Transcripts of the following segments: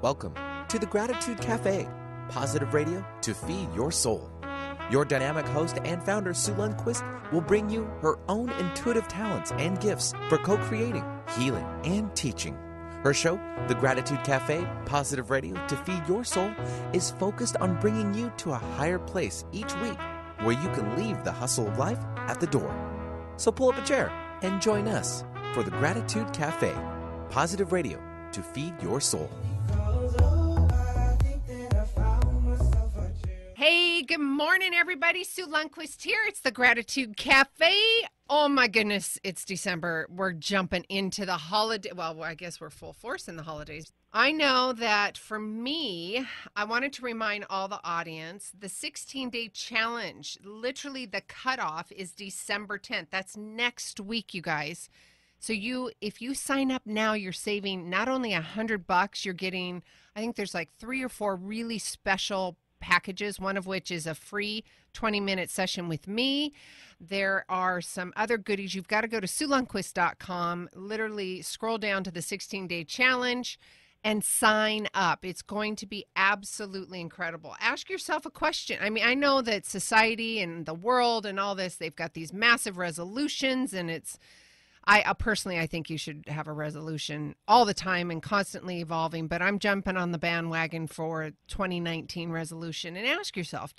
Welcome to the Gratitude Cafe, positive radio to feed your soul. Your dynamic host and founder, Sue Lunduist, will bring you her own intuitive talents and gifts for co-creating, healing, and teaching. Her show, The Gratitude Cafe, positive radio to feed your soul, is focused on bringing you to a higher place each week where you can leave the hustle of life at the door. So pull up a chair and join us for The Gratitude Cafe, positive radio to feed your soul. Hey, good morning, everybody. Sue Lunduist here. It's the Gratitude Cafe. Oh, my goodness. It's December. We're jumping into the holiday. Well, I guess we're full force in the holidays. I know that for me, I wanted to remind all the audience, the 16-day challenge, literally the cutoff is December 10th. That's next week, you guys. So if you sign up now, you're saving not only $100, you're getting, I think there's like 3 or 4 really special packages, one of which is a free 20-minute session with me. There are some other goodies. You've got to go to SueLunduist.com, literally scroll down to the 16-day challenge and sign up. It's going to be absolutely incredible. Ask yourself a question. I mean, I know that society and the world and all this, they've got these massive resolutions, and I personally, I think you should have a resolution all the time and constantly evolving, but I'm jumping on the bandwagon for 2019 resolution. And ask yourself,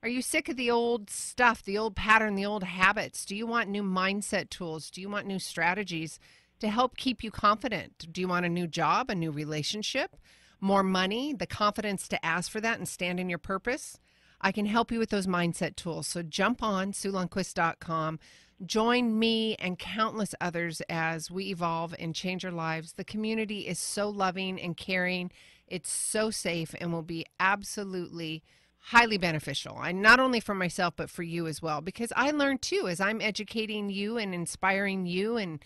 are you sick of the old stuff, the old pattern, the old habits? Do you want new mindset tools? Do you want new strategies to help keep you confident? Do you want a new job, a new relationship, more money, the confidence to ask for that and stand in your purpose? I can help you with those mindset tools. So jump on SueLunduist.com. Join me and countless others as we evolve and change our lives. The community is so loving and caring. It's so safe and will be absolutely highly beneficial. And not only for myself, but for you as well. Because I learn too, as I'm educating you and inspiring you and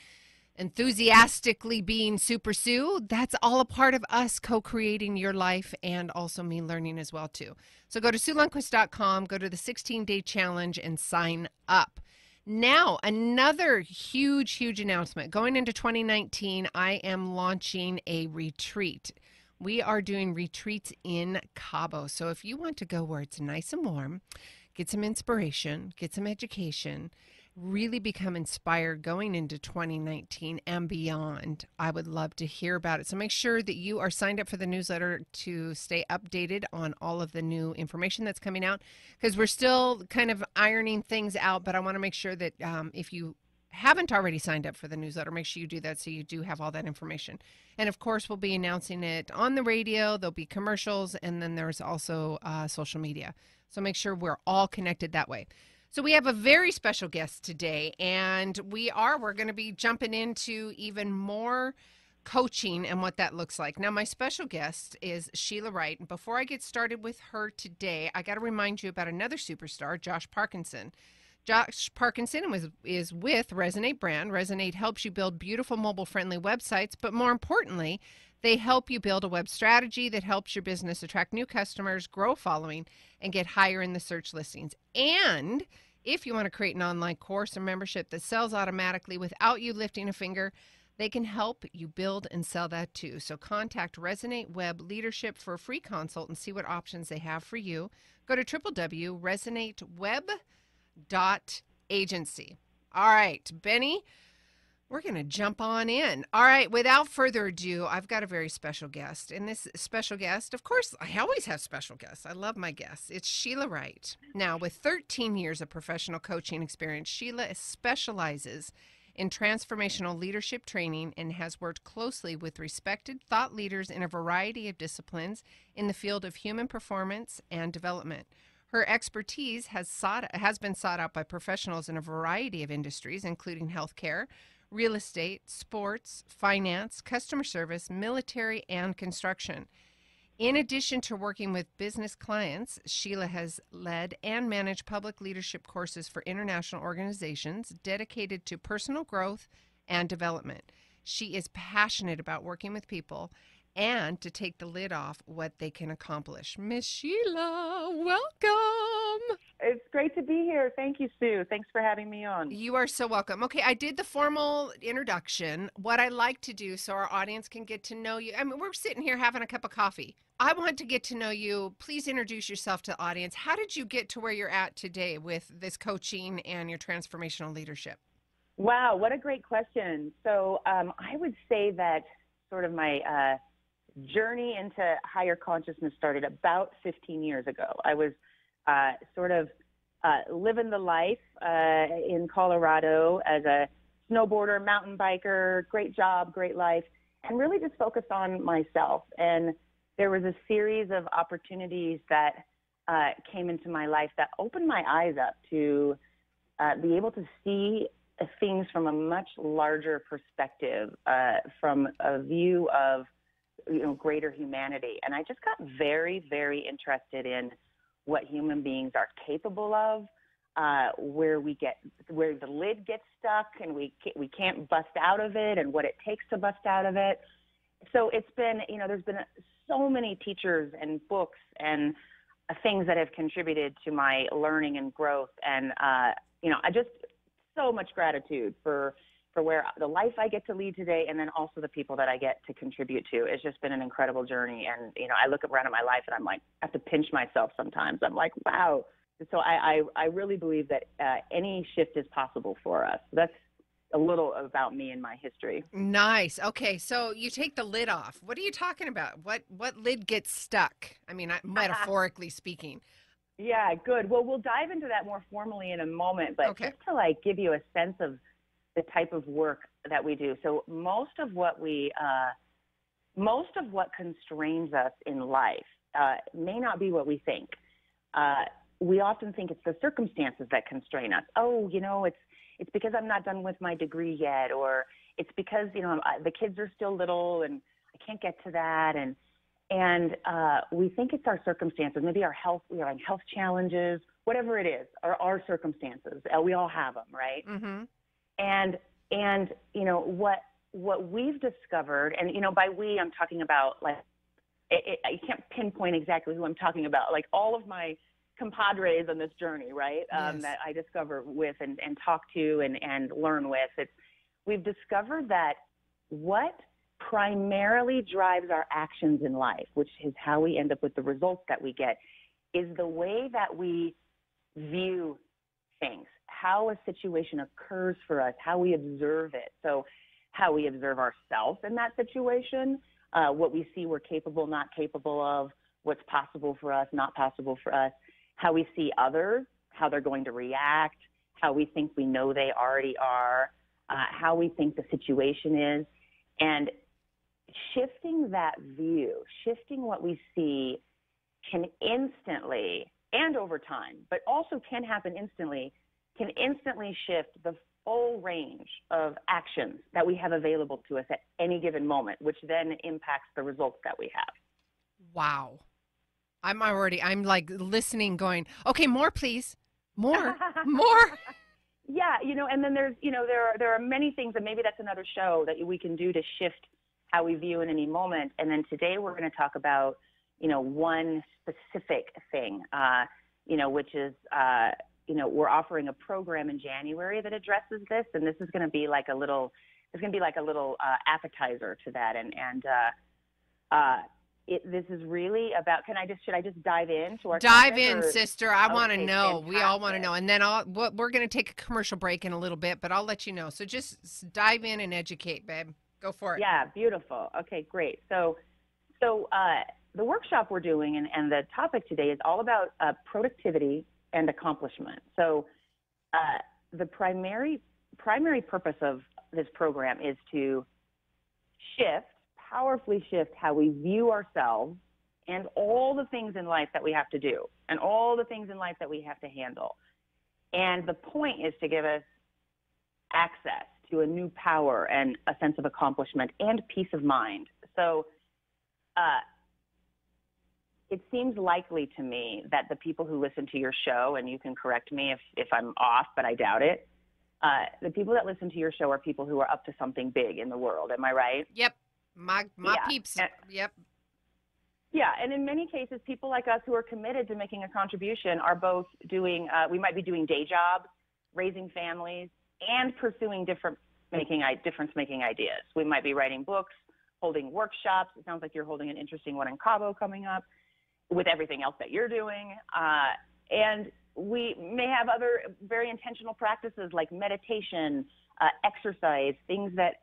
enthusiastically being Super Sue, that's all a part of us co-creating your life and also me learning as well too. So go to SueLunduist.com, go to the 16-day challenge and sign up. Now, another huge announcement. Going into 2019, I am launching a retreat. We are doing retreats in Cabo. So if you want to go where it's nice and warm, get some inspiration, get some education, really become inspired going into 2019 and beyond, I would love to hear about it. So make sure that you are signed up for the newsletter to stay updated on all of the new information that's coming out, because we're still kind of ironing things out, but I want to make sure that if you haven't already signed up for the newsletter, make sure you do that so you do have all that information. And of course, we'll be announcing it on the radio. There'll be commercials, and then there's also social media. So make sure we're all connected that way. So we have a very special guest today, and we're going to be jumping into even more coaching and what that looks like. Now, my special guest is Sheila Wright. And before I get started with her today, I got to remind you about another superstar, Josh Parkinson. Josh Parkinson is with Resonate brand. Resonate helps you build beautiful mobile-friendly websites, but more importantly, they help you build a web strategy that helps your business attract new customers, grow following, and get higher in the search listings. And if you want to create an online course or membership that sells automatically without you lifting a finger, they can help you build and sell that too. So contact Resonate Web Leadership for a free consult and see what options they have for you. Go to www.resonateweb.agency. All right, Benny, we're going to jump on in. All right, without further ado, I've got a very special guest. And this special guest, of course, I always have special guests. I love my guests. It's Sheila Wright. Now, with 13 years of professional coaching experience, Sheila specializes in transformational leadership training and has worked closely with respected thought leaders in a variety of disciplines in the field of human performance and development. Her expertise has been sought out by professionals in a variety of industries, including healthcare, real estate, sports, finance, customer service, military, and construction. In addition to working with business clients, Sheila has led and managed public leadership courses for international organizations dedicated to personal growth and development. She is passionate about working with people and to take the lid off what they can accomplish. Miss Sheila, welcome. It's great to be here. Thank you, Sue. Thanks for having me on. You are so welcome. Okay, I did the formal introduction. What I like to do so our audience can get to know you. I mean, we're sitting here having a cup of coffee. I want to get to know you. Please introduce yourself to the audience. How did you get to where you're at today with this coaching and your transformational leadership? Wow, what a great question. So I would say that sort of my journey into higher consciousness started about 15 years ago. I was sort of living the life in Colorado as a snowboarder, mountain biker, great job, great life, and really just focused on myself. And there was a series of opportunities that came into my life that opened my eyes up to be able to see things from a much larger perspective, from a view of greater humanity. And I just got very, very interested in what human beings are capable of, where the lid gets stuck and we can't bust out of it, and what it takes to bust out of it. So it's been, there's been so many teachers and books and things that have contributed to my learning and growth. And, I just so much gratitude for where the life I get to lead today, and then also the people that I get to contribute to. It's just been an incredible journey. And, I look around at my life and I'm like, I have to pinch myself sometimes. I'm like, wow. So I really believe that any shift is possible for us. That's a little about me and my history. Nice. Okay, so you take the lid off. What are you talking about? What lid gets stuck? I mean, metaphorically speaking. Yeah, good. Well, we'll dive into that more formally in a moment, but okay. Just to give you a sense of the type of work that we do. So most of what constrains us in life may not be what we think. We often think it's the circumstances that constrain us. Oh, it's because I'm not done with my degree yet, or it's because, the kids are still little and I can't get to that. And we think it's our circumstances, maybe our health, we have health challenges, whatever it is, or our circumstances. We all have them, right? Mm-hmm. And what we've discovered, and by we, I'm talking about I can't pinpoint exactly who I'm talking about, all of my compadres on this journey, right? Yes. That I discover with and talk to and learn with. We've discovered that what primarily drives our actions in life, which is how we end up with the results that we get, is the way that we view things, how a situation occurs for us, how we observe it. So how we observe ourselves in that situation, what we see we're capable, not capable of, what's possible for us, not possible for us, how we see others, how they're going to react, how we think we know they already are, how we think the situation is. And shifting that view, shifting what we see can instantly, and over time, but also can happen instantly, can instantly shift the full range of actions that we have available to us at any given moment, which then impacts the results that we have. Wow. I'm listening going, okay, more please, more. Yeah, and then there's, there are many things, and maybe that's another show that we can do to shift how we view in any moment. And then today we're going to talk about, one specific thing, which is, we're offering a program in January that addresses this, and this is going to be like a little appetizer to that. This is really about, should I just dive in to our Dive in, sister. I want to know. Fantastic. We all want to know. And then we're going to take a commercial break in a little bit, but I'll let you know. So just dive in and educate, babe. Go for it. Yeah, beautiful. Okay, great. So the workshop we're doing and the topic today is all about productivity and accomplishment. So the primary purpose of this program is to powerfully shift how we view ourselves and all the things in life that we have to do and all the things in life that we have to handle. And the point is to give us access to a new power and a sense of accomplishment and peace of mind. So it seems likely to me that the people who listen to your show, and you can correct me if I'm off, but I doubt it, the people that listen to your show are people who are up to something big in the world. Am I right? Yep. My Yeah. peeps. Yep. Yeah, and in many cases, people like us who are committed to making a contribution are both doing, we might be doing day jobs, raising families, and pursuing difference-making ideas. We might be writing books, holding workshops. It sounds like you're holding an interesting one in Cabo coming up with everything else that you're doing. And we may have other very intentional practices like meditation, exercise, things that,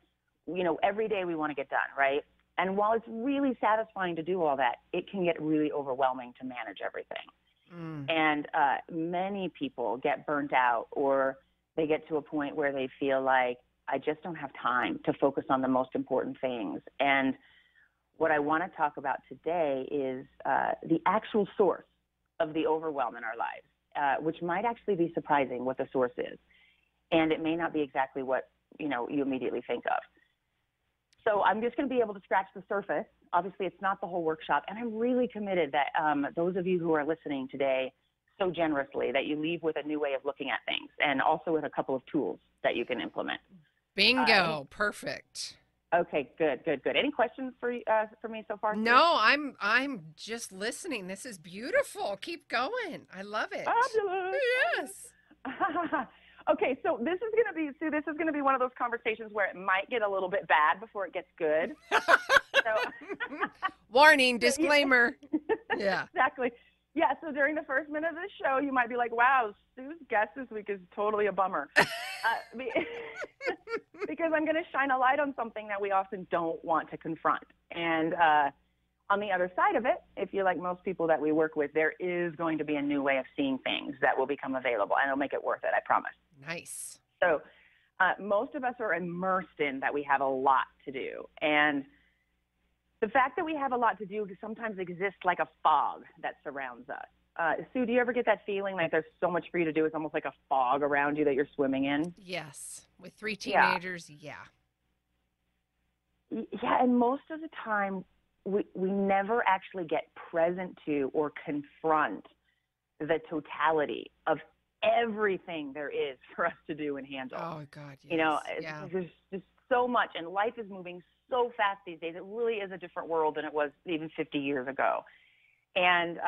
every day we want to get done, right? And while it's really satisfying to do all that, it can get really overwhelming to manage everything. And many people get burnt out, or they get to a point where they feel like, I just don't have time to focus on the most important things. And what I want to talk about today is the actual source of the overwhelm in our lives, which might actually be surprising what the source is. And it may not be exactly what, you immediately think of. So I'm just going to be able to scratch the surface. Obviously, it's not the whole workshop. And I'm really committed that those of you who are listening today so generously, that you leave with a new way of looking at things, and also with a couple of tools that you can implement. Bingo. Perfect. Okay, good. Any questions for me so far? No, I'm just listening. This is beautiful. Keep going. I love it. Fabulous. Yes. Okay, so this is going to be one of those conversations where it might get a little bit bad before it gets good. Warning, disclaimer. Yeah. Exactly. Yeah, so during the first minute of the show, you might be like, wow, Sue's guest this week is totally a bummer. Because I'm going to shine a light on something that we often don't want to confront. And on the other side of it, if you're like most people that we work with, there is going to be a new way of seeing things that will become available, and it'll make it worth it, I promise. Nice. So most of us are immersed in that we have a lot to do. And the fact that we have a lot to do sometimes exists like a fog that surrounds us. Sue, do you ever get that feeling like there's so much for you to do? It's almost like a fog around you that you're swimming in? Yes. With 3 teenagers, yeah. Yeah, and most of the time, we never actually get present to or confront the totality of everything there is for us to do and handle. Oh, God, yes. There's just so much, and life is moving so fast these days. It really is a different world than it was even 50 years ago. And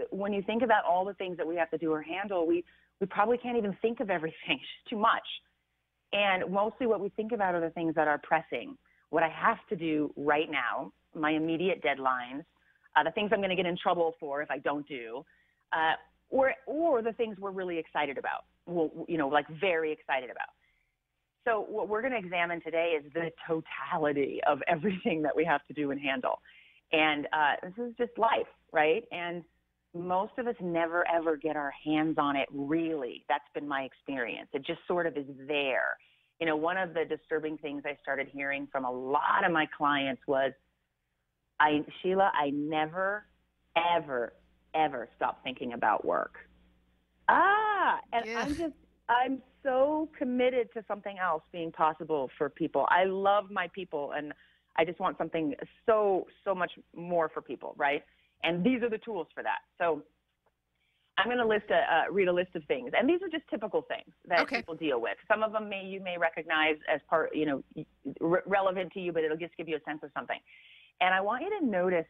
when you think about all the things that we have to do or handle, we probably can't even think of everything. It's just too much. And mostly what we think about are the things that are pressing, what I have to do right now, my immediate deadlines, the things I'm going to get in trouble for if I don't do, or the things we're really excited about, like very excited about. So what we're going to examine today is the totality of everything that we have to do and handle. And this is just life, right? And most of us never, ever get our hands on it, really. That's been my experience. It just sort of is there. One of the disturbing things I started hearing from a lot of my clients was, Sheila, I never, ever, ever stop thinking about work. And Yeah. I'm so committed to something else being possible for people. I love my people, and I just want something so much more for people, right? And these are the tools for that. So I'm going to read a list of things, and these are just typical things that people deal with. Some of them you may recognize as part, relevant to you, but it'll just give you a sense of something. And I want you to notice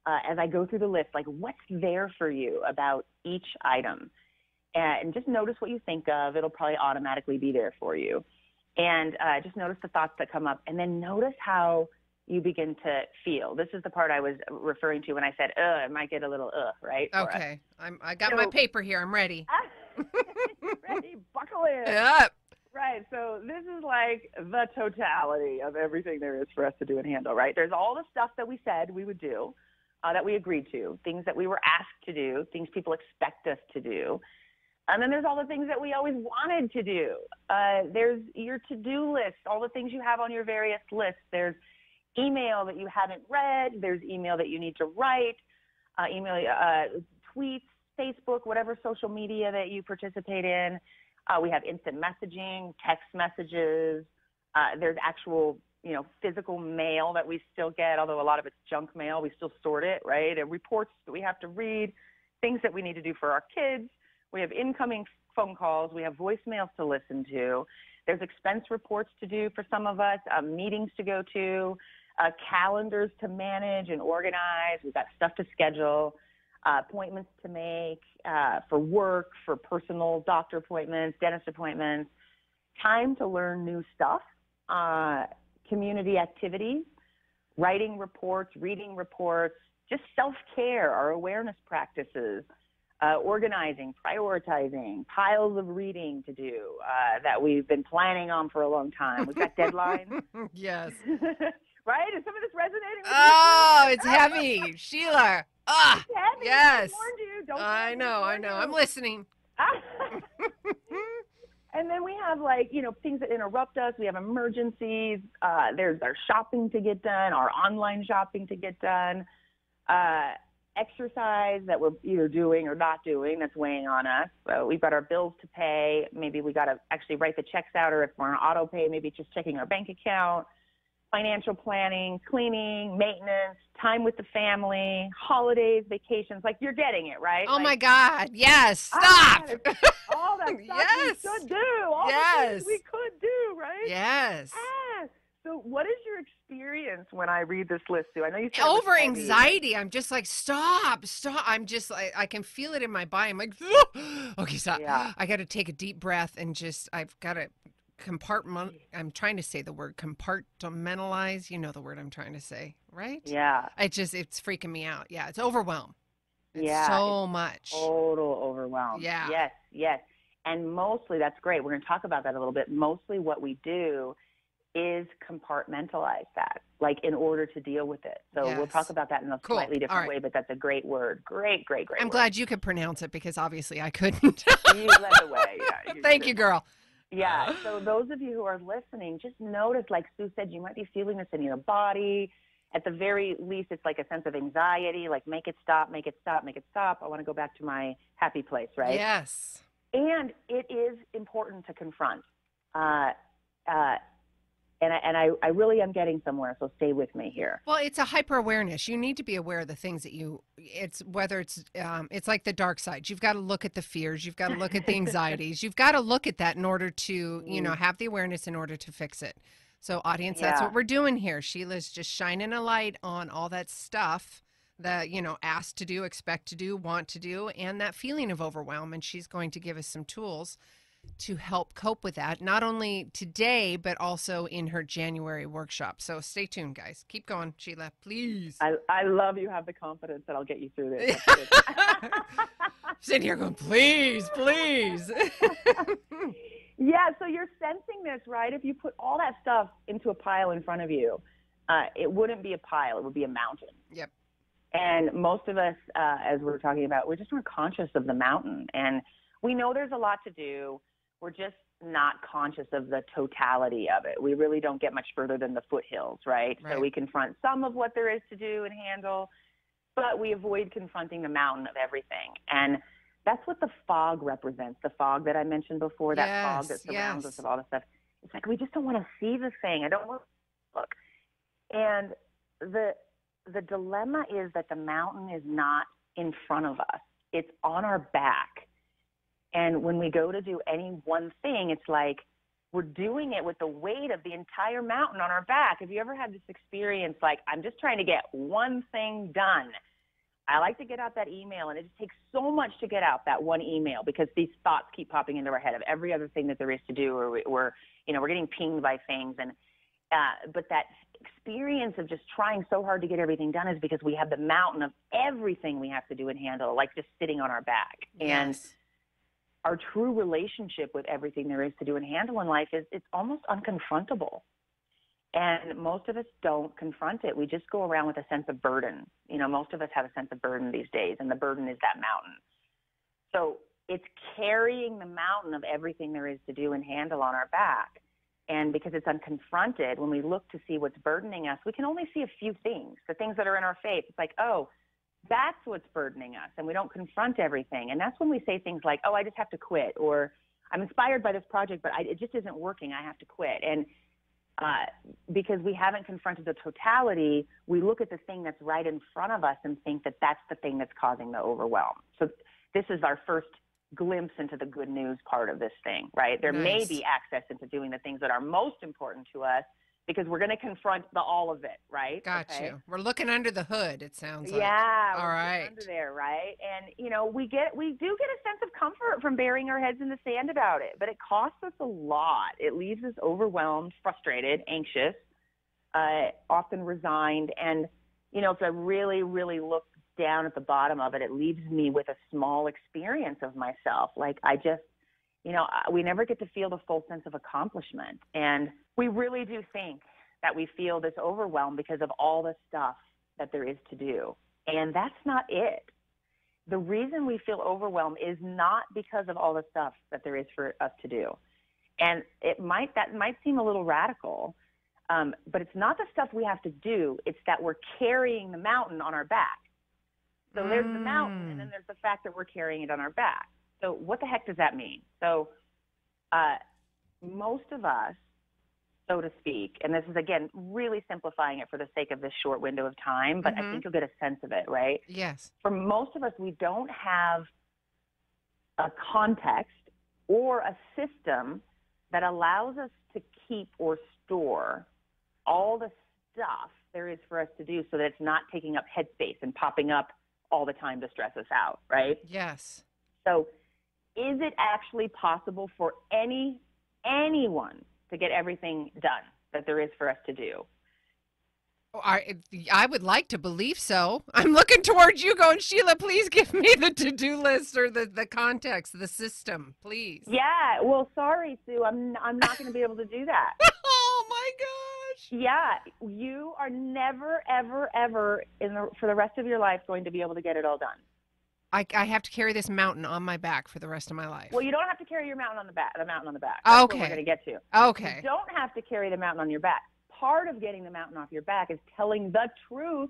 as I go through the list, like what's there for you about each item. And just notice what you think of. It'll probably automatically be there for you. And just notice the thoughts that come up. And then notice how you begin to feel. This is the part I was referring to when I said, it might get a little, right? Okay. I got my paper here. I'm ready. Ready? Buckle in. Yep. Right. So this is like the totality of everything there is for us to do and handle, right? There's all the stuff that we said we would do, that we agreed to, things that we were asked to do, things people expect us to do. And then there's all the things that we always wanted to do. There's your to-do list, all the things you have on your various lists. There's email that you haven't read. There's email that you need to write, tweets, Facebook, whatever social media that you participate in. We have instant messaging, text messages. There's actual, physical mail that we still get, although a lot of it's junk mail. We still sort it, right? And reports that we have to read, things that we need to do for our kids. We have incoming phone calls. We have voicemails to listen to. There's expense reports to do for some of us, meetings to go to. calendars to manage and organize. We've got stuff to schedule, appointments to make for work, for personal doctor appointments, dentist appointments, time to learn new stuff, community activities, writing reports, reading reports, just self-care, our awareness practices, organizing, prioritizing, piles of reading to do that we've been planning on for a long time. We've got deadlines. Yes. Right? Is some of this resonating with you? Oh, it's heavy. Sheila. Ah, It's heavy. yes. I warned you. Don't I know. I'm listening. And then we have, like, things that interrupt us. We have emergencies. There's our shopping to get done, our online shopping to get done, exercise that we're either doing or not doing that's weighing on us. So we've got our bills to pay. Maybe we got to actually write the checks out, or if we're on auto pay, maybe just checking our bank account, financial planning, cleaning, maintenance, time with the family, holidays, vacations. Like, you're getting it, right? Oh, like, my God. Yes. Stop. All that stuff Yes. we should do. All the things we could do, right? Yes. Yes. So what is your experience when I read this list, Sue? I know you said Over anxiety. I'm just like, stop. I'm just like, I can feel it in my body. I'm like, okay, stop. Yeah. I got to take a deep breath and I've got to I'm trying to say the word compartmentalize. You know the word I'm trying to say, right? Yeah. It's freaking me out. Yeah. It's overwhelm. It's Yeah. so much. Total overwhelm. Yeah. Yes. And mostly, that's great. We're going to talk about that a little bit. Mostly what we do is compartmentalize that, like, in order to deal with it. So we'll talk about that in a slightly different way, but that's a great word. Great I'm word. glad you could pronounce it, because obviously I couldn't. You led the way. Yeah, Thank you, girl. Yeah. So those of you who are listening, just notice, like Sue said, you might be feeling this in your body. At the very least, it's like a sense of anxiety, like, make it stop, make it stop, make it stop. I want to go back to my happy place, right? Yes. And it is important to confront. And I really am getting somewhere, so stay with me here. Well, it's a hyper awareness. You need to be aware of the things that it's like the dark side. You've got to look at the fears. You've got to look at the anxieties. You've got to look at that in order to, have the awareness in order to fix it. So, audience, that's what we're doing here. Sheila's just shining a light on all that stuff that, ask to do, expect to do, want to do, and that feeling of overwhelm. And she's going to give us some tools to help cope with that, not only today, but also in her January workshop. So stay tuned, guys. Keep going, Sheila, please. I love you have the confidence that I'll get you through this. Sitting here going, please. Yeah, so you're sensing this, right? If you put all that stuff into a pile in front of you, it wouldn't be a pile. It would be a mountain. Yep. And most of us, as we're talking about, we're just not conscious of the mountain. And we know there's a lot to do. We're just not conscious of the totality of it. We really don't get much further than the foothills, right? So we confront some of what there is to do and handle, but we avoid confronting the mountain of everything. And that's what the fog represents, the fog that I mentioned before, that fog that surrounds us of all this stuff. It's like we just don't want to see the thing. I don't want to look. And the dilemma is that the mountain is not in front of us. It's on our back. And when we go to do any one thing, it's like we're doing it with the weight of the entire mountain on our back. Have you ever had this experience, like, I'm just trying to get one thing done? I like to get out that email, and it just takes so much to get out that one email because these thoughts keep popping into our head of every other thing that there is to do, or we're getting pinged by things. And but that experience of just trying so hard to get everything done is because we have the mountain of everything we have to do and handle, like, just sitting on our back. And our true relationship with everything there is to do and handle in life is it's almost unconfrontable. And most of us don't confront it. We just go around with a sense of burden. Most of us have a sense of burden these days, and the burden is that mountain. So it's carrying the mountain of everything there is to do and handle on our back. And because it's unconfronted, when we look to see what's burdening us, we can only see a few things, the things that are in our face. It's like, oh, that's what's burdening us, and we don't confront everything. And that's when we say things like, oh, I just have to quit, or I'm inspired by this project, but it just isn't working. I have to quit. And because we haven't confronted the totality, we look at the thing that's right in front of us and think that that's the thing that's causing the overwhelm. So this is our first glimpse into the good news part of this thing, right? There may be access into doing the things that are most important to us, because we're going to confront all of it, right? Got Okay? you. We're looking under the hood, it sounds like. Yeah, All we're right. getting under there, right? And we do get a sense of comfort from burying our heads in the sand about it, but it costs us a lot. It leaves us overwhelmed, frustrated, anxious, often resigned, and if I really, really look down at the bottom of it, it leaves me with a small experience of myself. Like I just, we never get to feel the full sense of accomplishment, and we really do think that we feel this overwhelm because of all the stuff that there is to do. And that's not it. The reason we feel overwhelmed is not because of all the stuff that there is for us to do. And that might seem a little radical, but it's not the stuff we have to do. It's that we're carrying the mountain on our back. So there's the mountain, and then there's the fact that we're carrying it on our back. So what the heck does that mean? So most of us, so to speak, and this is, again, really simplifying it for the sake of this short window of time, but I think you'll get a sense of it, right? Yes. For most of us, we don't have a context or a system that allows us to keep or store all the stuff there is for us to do so that it's not taking up headspace and popping up all the time to stress us out, right? Yes. So is it actually possible for anyone to get everything done that there is for us to do? I would like to believe so. I'm looking towards you going, Sheila, please give me the to-do list or the context, the system, please. Yeah, well, sorry, Sue. I'm not going to be able to do that. Oh, my gosh. Yeah, you are never, ever, ever for the rest of your life going to be able to get it all done. I have to carry this mountain on my back for the rest of my life. Well, you don't have to carry your mountain on the back. That's okay. what we're going to get to. Okay. You don't have to carry the mountain on your back. Part of getting the mountain off your back is telling the truth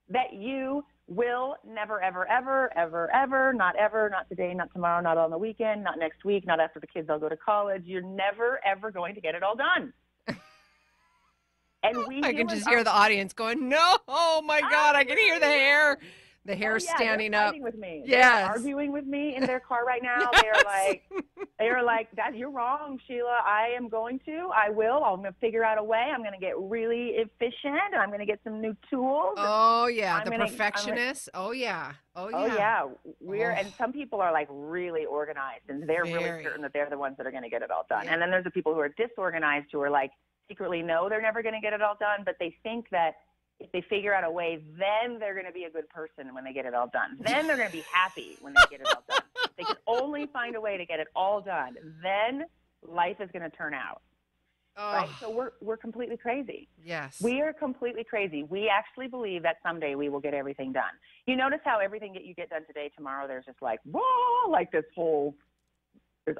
that you will never, ever, ever, ever, ever, not today, not tomorrow, not on the weekend, not next week, not after the kids all go to college. You're never, ever going to get it all done. And I can just hear the audience going, no, oh my God, I can hear the hair. The hair standing they're up. Fighting with me. Yes. They're arguing with me in their car right now. Yes. They're like, Dad, you're wrong, Sheila. I'm going to figure out a way. I'm going to get really efficient, and I'm going to get some new tools. Oh, yeah. The perfectionist. Oh, yeah. And some people are like really organized, and they're really certain that they're the ones that are going to get it all done. Yeah. And then there's the people who are disorganized who are like secretly know they're never going to get it all done, but they think that if they figure out a way, then they're going to be a good person when they get it all done. Then they're going to be happy when they get it all done. If they can only find a way to get it all done, then life is going to turn out. Oh. Right? So we're completely crazy. Yes. We are completely crazy. We actually believe that someday we will get everything done. You notice how everything that you get done today, tomorrow, there's just like, whoa, like there's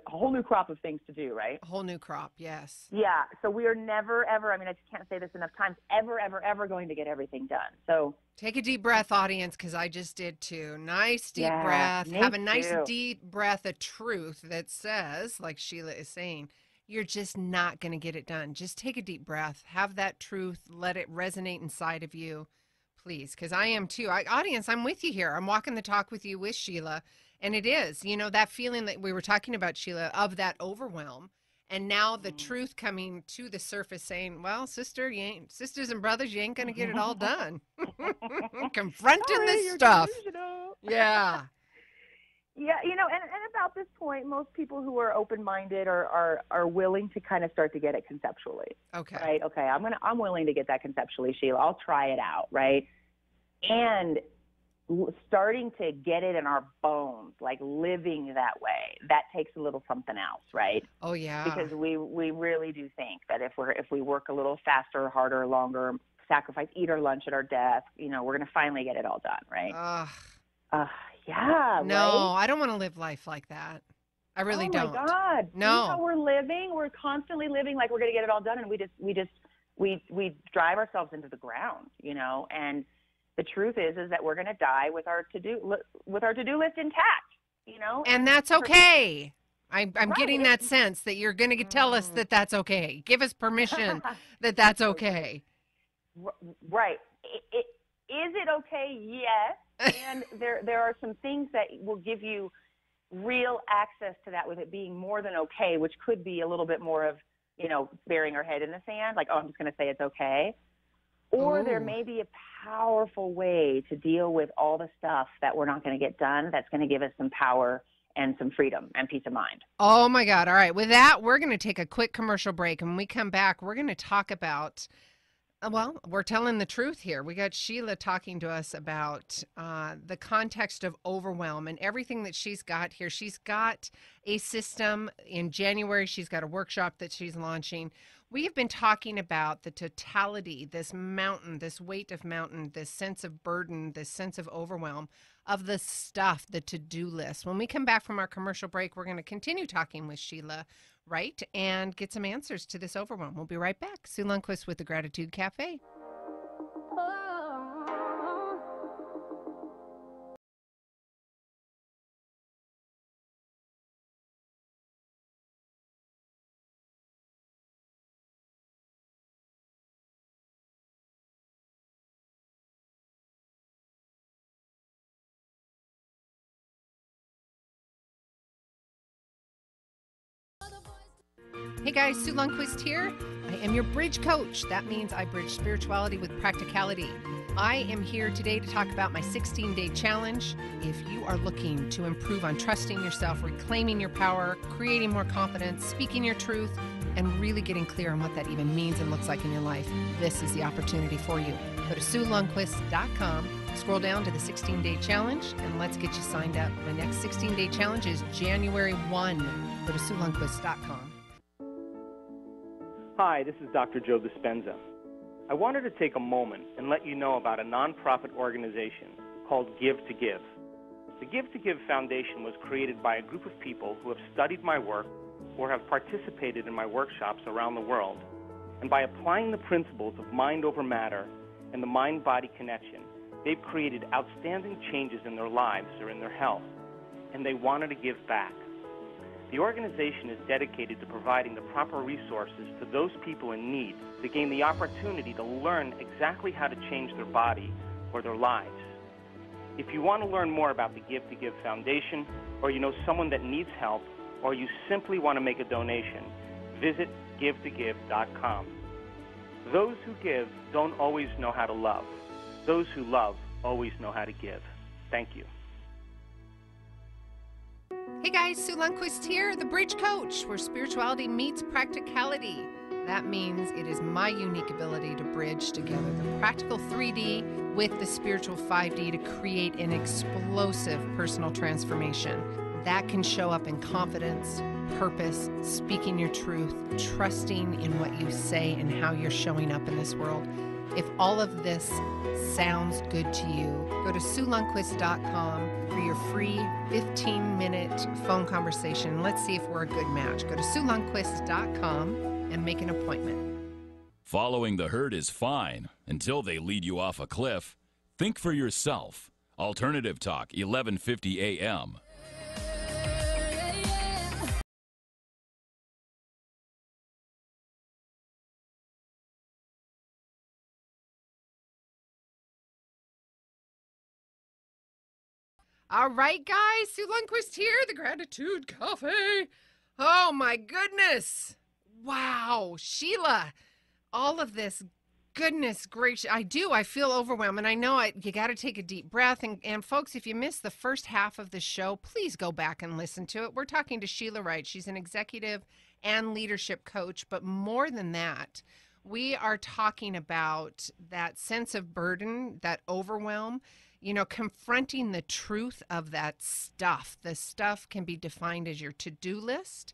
a whole new crop of things to do, right? A whole new crop, yes. Yeah, so we are never, ever, I just can't say this enough times, ever, ever, ever going to get everything done. So take a deep breath, audience, because I just did too. Nice deep breath. Have a nice deep breath of truth that says, like Sheila is saying, you're just not going to get it done. Just take a deep breath. Have that truth. Let it resonate inside of you, please, because I am too. Audience, I'm with you here. I'm walking the talk with you with Sheila. And it is, that feeling that we were talking about, Sheila, of that overwhelm. And now the truth coming to the surface saying, well, sisters and brothers, you ain't going to get it all done. Confronting this stuff. Yeah. Yeah, and about this point, most people who are open-minded are willing to kind of start to get it conceptually. Okay. Right? Okay, I'm willing to get that conceptually, Sheila. I'll try it out, right? And starting to get it in our bones, like living that way, that takes a little something else, right? Oh yeah. Because we really do think that if we work a little faster, harder, longer, eat our lunch at our desk, we're going to finally get it all done, right? Yeah. No, right? I don't want to live life like that. I really don't. Oh my God. No. See how we're living? We're constantly living like we're going to get it all done, and we drive ourselves into the ground, and the truth is that we're going to die with our to-do list intact, And that's okay. I'm getting that sense that you're going to tell us that that's okay. Give us permission that that's okay. Right. Is it okay? Yes. And there are some things that will give you real access to that with it being more than okay, which could be a little bit more of burying our head in the sand, like, oh, I'm just going to say it's okay. Or there Ooh. may be a powerful way to deal with all the stuff that we're not going to get done that's going to give us some power and some freedom and peace of mind. Oh, my God. All right. With that, we're going to take a quick commercial break. And when we come back, we're going to talk about, well, we're telling the truth here. We got Sheila talking to us about the context of overwhelm and everything that she's got here. She's got a system. In January, she's got a workshop that she's launching. We have been talking about the totality, this mountain, this weight of mountain, this sense of burden, this sense of overwhelm of the stuff, the to-do list. When we come back from our commercial break, we're going to continue talking with Sheila Wright and get some answers to this overwhelm. We'll be right back. Sue Lundquist with the Gratitude Cafe. Hey guys, Sue Lundquist here. I am your bridge coach. That means I bridge spirituality with practicality. I am here today to talk about my 16-day challenge. If you are looking to improve on trusting yourself, reclaiming your power, creating more confidence, speaking your truth, and really getting clear on what that even means and looks like in your life, this is the opportunity for you. Go to SueLundquist.com, scroll down to the 16-day challenge, and let's get you signed up. My next 16-day challenge is January 1. Go to SueLundquist.com. Hi, this is Dr. Joe Dispenza. I wanted to take a moment and let you know about a nonprofit organization called Give to Give. The Give to Give Foundation was created by a group of people who have studied my work or have participated in my workshops around the world. And by applying the principles of mind over matter and the mind-body connection, they've created outstanding changes in their lives or in their health, and they wanted to give back. The organization is dedicated to providing the proper resources to those people in need to gain the opportunity to learn exactly how to change their body or their lives. If you want to learn more about the Give to Give Foundation, or you know someone that needs help, or you simply want to make a donation, visit givetogive.com. Those who give don't always know how to love. Those who love always know how to give. Thank you. Hey guys, Sue Lundquist here, the Bridge Coach, where spirituality meets practicality. That means it is my unique ability to bridge together the practical 3D with the spiritual 5D to create an explosive personal transformation. That can show up in confidence, purpose, speaking your truth, trusting in what you say and how you're showing up in this world. If all of this sounds good to you, go to SueLundquist.com for your free 15-minute phone conversation. Let's see if we're a good match. Go to SueLundquist.com and make an appointment. Following the herd is fine until they lead you off a cliff. Think for yourself. Alternative Talk, 1150 a.m. All right, guys, Sue Lundquist here, the Gratitude Cafe. Oh, my goodness. Wow, Sheila, all of this, goodness gracious. I feel overwhelmed, and I know you got to take a deep breath. And folks, if you missed the first half of the show, please go back and listen to it. We're talking to Sheila Wright. She's an executive and leadership coach, but more than that, we are talking about that sense of burden, that overwhelm. Confronting the truth of that stuff. The stuff can be defined as your to-do list.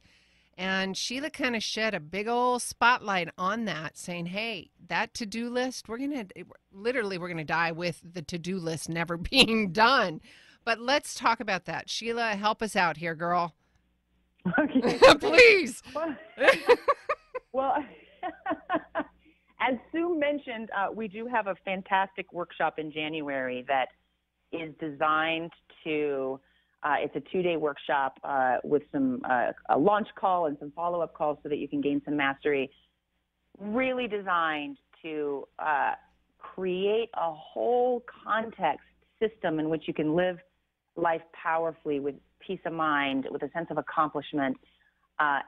And Sheila kind of shed a big old spotlight on that, saying, hey, that to-do list, we're going to die with the to-do list never being done. But let's talk about that. Sheila, help us out here, girl. Okay. Please. Well, as Sue mentioned, we do have a fantastic workshop in January that is designed to, it's a 2-day workshop with some a launch call and some follow-up calls so that you can gain some mastery, really designed to create a whole context system in which you can live life powerfully with peace of mind, with a sense of accomplishment,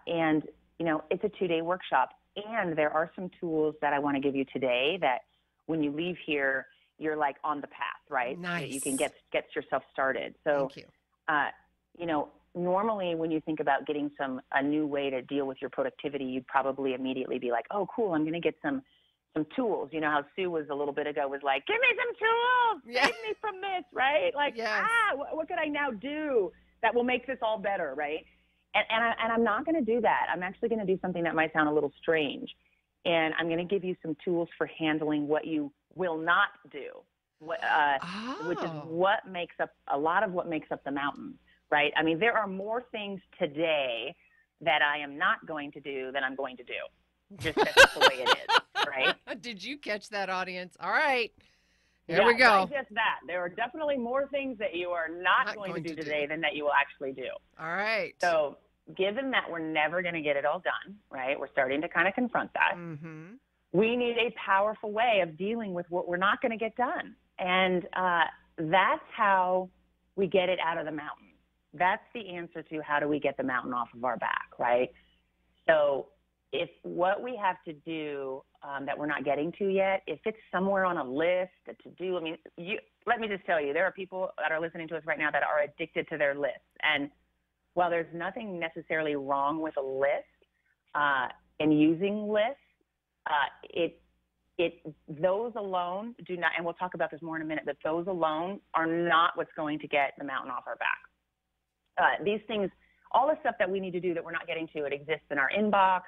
and it's a 2-day workshop. And there are some tools that I want to give you today that when you leave here, you're like on the path, right? Nice. So that you can get yourself started. So, Thank you. Normally when you think about getting a new way to deal with your productivity, you'd probably immediately be like, oh, cool, I'm going to get some tools. You know how Sue was a little bit ago was like, give me some tools, Yeah. save me from this, right? Like, Yes. what could I now do that will make this all better, right? And I'm not going to do that. I'm actually going to do something that might sound a little strange. And I'm going to give you some tools for handling what you will not do, which is what makes up a lot of what makes up the mountain, right? I mean, there are more things today that I am not going to do than I'm going to do. Just that's the way it is, right? Did you catch that, audience? All right. Here we go. Not just that. There are definitely more things that you are not going to do today than that you will actually do. All right. So given that we're never going to get it all done, right? We're starting to kind of confront that. Mm-hmm. We need a powerful way of dealing with what we're not going to get done. And that's how we get it out of the mountain. That's the answer to how do we get the mountain off of our back, right? So if what we have to do that we're not getting to yet, if it's somewhere on a list, a to-do, let me just tell you, there are people that are listening to us right now that are addicted to their lists. And while there's nothing necessarily wrong with a list and using lists, those alone do not, and we'll talk about this more in a minute, but those alone are not what's going to get the mountain off our back. These things, all the stuff that we need to do that we're not getting to, it exists in our inbox,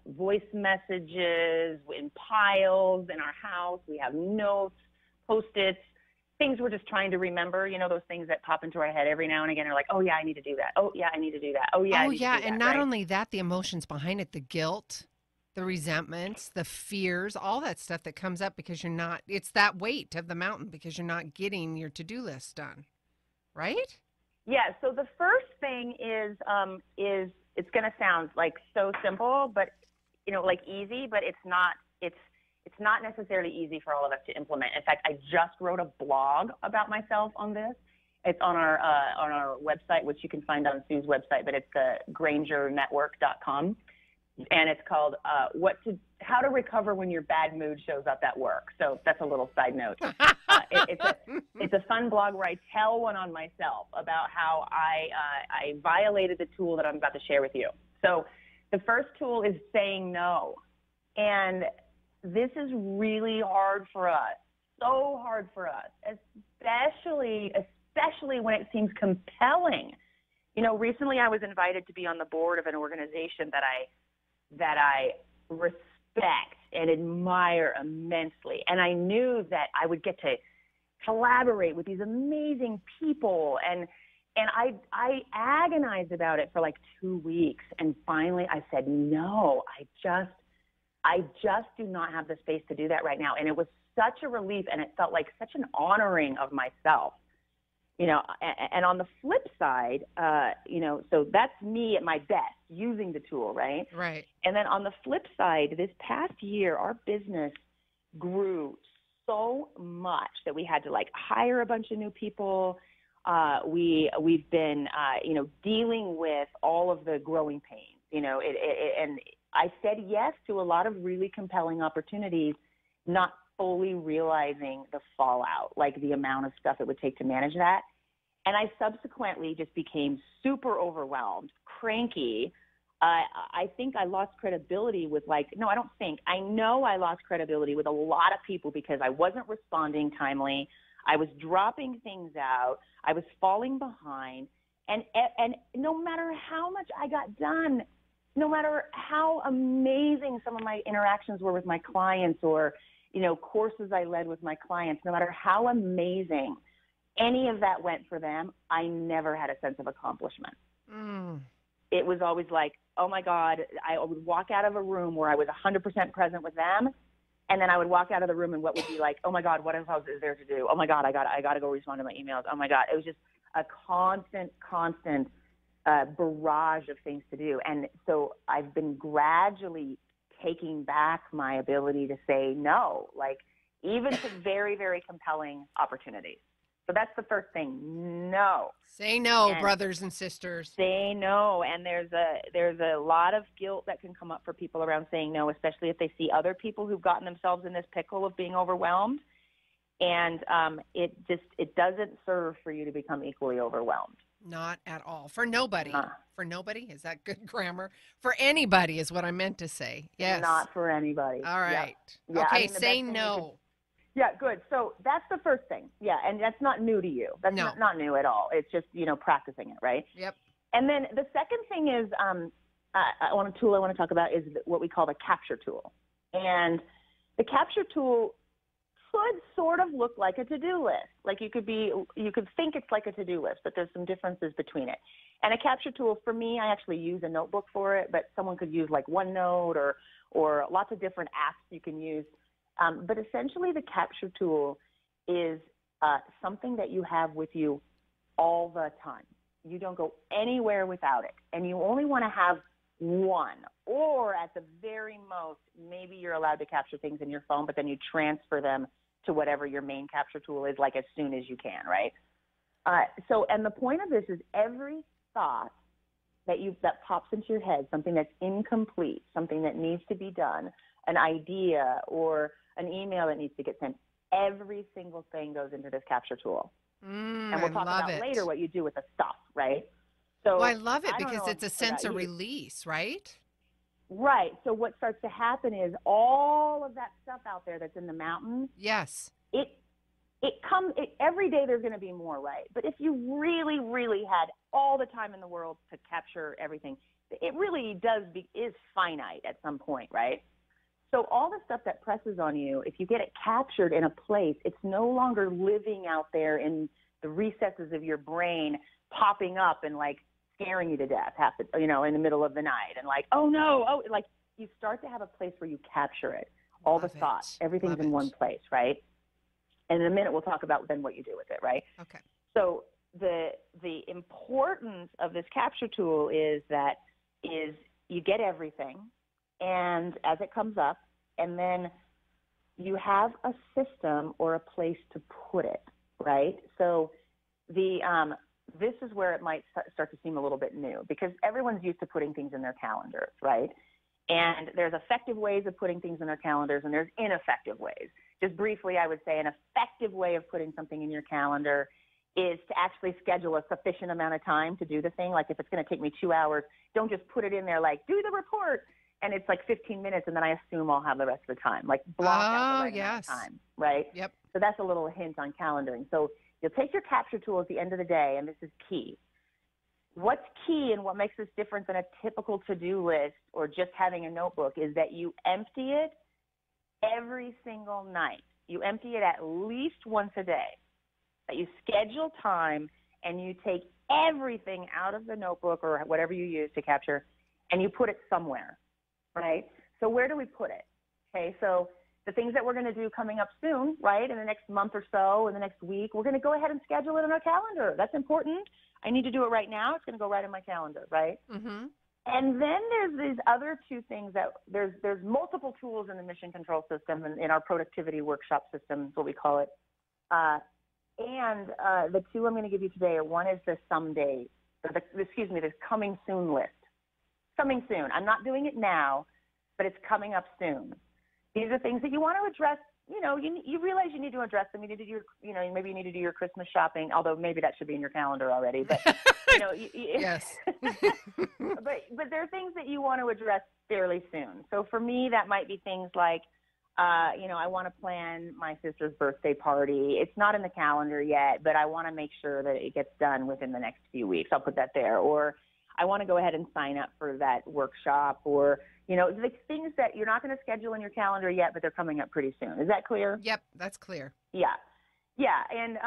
voice messages, in piles in our house. We have notes, Post-its, things we're just trying to remember, those things that pop into our head every now and again are like, oh yeah, I need to do that. Oh yeah, I need to do that. Oh yeah, I need to do that, and not right? only that, the emotions behind it, the guilt, the resentments, the fears, all that stuff that comes up because you're not, it's that weight of the mountain because you're not getting your to-do list done, right? Yeah, so the first thing is it's going to sound like so simple, but like easy, but it's not necessarily easy for all of us to implement. In fact, I just wrote a blog about myself on this. It's on our website, which you can find on Sue's website, but it's GrangerNetwork.com, and it's called How to Recover When Your Bad Mood Shows Up at Work. So that's a little side note. It's a fun blog where I tell one on myself about how I violated the tool that I'm about to share with you. So the first tool is saying no. And this is really hard for us, so hard for us, especially when it seems compelling. Recently I was invited to be on the board of an organization that I respect and admire immensely. And I knew that I would get to collaborate with these amazing people. And I agonized about it for like 2 weeks. And finally I said, no, I just do not have the space to do that right now. And it was such a relief, and it felt like such an honoring of myself. And on the flip side, so that's me at my best using the tool, right? Right. And then on the flip side, this past year, our business grew so much that we had to hire a bunch of new people. We've been, dealing with all of the growing pains, and I said yes to a lot of really compelling opportunities, not fully realizing the fallout, like the amount of stuff it would take to manage that. And I subsequently just became super overwhelmed, cranky. I think I lost credibility with I know I lost credibility with a lot of people because I wasn't responding timely. I was dropping things out. I was falling behind. And no matter how much I got done, no matter how amazing some of my interactions were with my clients or, courses I led with my clients, no matter how amazing any of that went for them, I never had a sense of accomplishment. It was always like, oh my God, I would walk out of a room where I was 100% present with them. And then I would walk out of the room and what would be like, oh my God, what else is there to do? Oh my God, I got to go respond to my emails. Oh my God. It was just a constant barrage of things to do. And so I've been gradually taking back my ability to say no, even to very, very compelling opportunities. So that's the first thing. No. Say no, And brothers and sisters. say no. And there's a lot of guilt that can come up for people around saying no, especially if they see other people who've gotten themselves in this pickle of being overwhelmed. And it doesn't serve for you to become equally overwhelmed. Not at all. For nobody. Nah. For nobody? Is that good grammar? For anybody is what I meant to say. Yes. Not for anybody. All right. Yeah, Okay, I mean, the say best thing no. Yeah, good. So that's the first thing. Yeah, and that's not new to you. That's No. not new at all. It's just, practicing it, right? Yep. And then the second thing is I want to talk about is what we call the capture tool. And the capture tool could sort of look like a to-do list. Like you could think it's like a to-do list, but there's some differences between it. And a capture tool, for me, I actually use a notebook for it, but someone could use like OneNote or lots of different apps you can use. But essentially the capture tool is something that you have with you all the time. You don't go anywhere without it. And you only want to have one, or at the very most, maybe you're allowed to capture things in your phone, but then you transfer them to whatever your main capture tool is, like as soon as you can, right? And the point of this is every thought that pops into your head, something that's incomplete, something that needs to be done, an idea or an email that needs to get sent, every single thing goes into this capture tool. And we'll talk about later what you do with the stuff, right? So I love it because it's a sense of release, right? Right. So what starts to happen is all of that stuff out there that's in the mountain. Yes. Every day there's going to be more, right? But if you really, really had all the time in the world to capture everything, it really is finite at some point, right? So all the stuff that presses on you, if you get it captured in a place, it's no longer living out there in the recesses of your brain, popping up and like scaring you to death, in the middle of the night, and like, oh no, like you start to have a place where you capture it, all the thoughts, everything's in one place, right? And in a minute we'll talk about then what you do with it, right? Okay. So the importance of this capture tool is you get everything, and as it comes up, and then you have a system or a place to put it, right? So this is where it might start to seem a little bit new, because everyone's used to putting things in their calendars, right? And there's effective ways of putting things in their calendars, and there's ineffective ways. Just briefly, I would say an effective way of putting something in your calendar is to actually schedule a sufficient amount of time to do the thing. Like if it's going to take me 2 hours, don't just put it in there like, do the report, and it's like 15 minutes, and then I assume I'll have the rest of the time. Like block out the right amount of time, right? Yep. So that's a little hint on calendaring. So you'll take your capture tool at the end of the day, and this is key. What's key and what makes this different than a typical to-do list or just having a notebook is that you empty it every single night. You empty it at least once a day. That you schedule time and you take everything out of the notebook or whatever you use to capture and you put it somewhere, right? So where do we put it? Okay, so the things that we're going to do coming up soon, right, in the next month or so, in the next week, we're going to go ahead and schedule it on our calendar. That's important. I need to do it right now. It's going to go right in my calendar, right? Mm-hmm. And then there's these other two things that there's multiple tools in the mission control system and in our productivity workshop system is what we call it. The two I'm going to give you today are one is the the coming soon list. Coming soon. I'm not doing it now, but it's coming up soon. These are things that you want to address. You realize you need to address them. You need to do maybe you need to do your Christmas shopping, although maybe that should be in your calendar already. But yes. but there are things that you want to address fairly soon. So for me, that might be things like, I want to plan my sister's birthday party. It's not in the calendar yet, but I want to make sure that it gets done within the next few weeks. I'll put that there. Or I want to go ahead and sign up for that workshop, or the things that you're not going to schedule in your calendar yet, but they're coming up pretty soon. Is that clear? Yep, that's clear. Yeah. And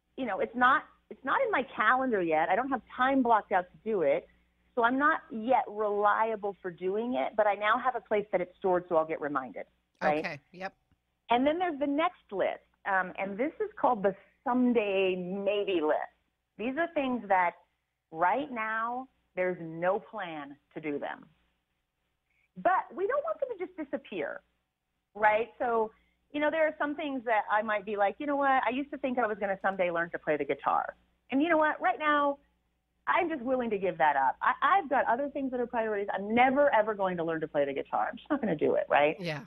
it's not in my calendar yet. I don't have time blocked out to do it, so I'm not yet reliable for doing it. But I now have a place that it's stored, so I'll get reminded. Right? Okay. Yep. And then there's the next list, and this is called the someday maybe list. These are things that right now there's no plan to do them. But we don't want them to just disappear, right? So, there are some things that I might be like, you know what, I used to think I was going to someday learn to play the guitar. And you know what, right now, I'm just willing to give that up. I've got other things that are priorities. I'm never, ever going to learn to play the guitar. I'm just not going to do it, right? Yeah.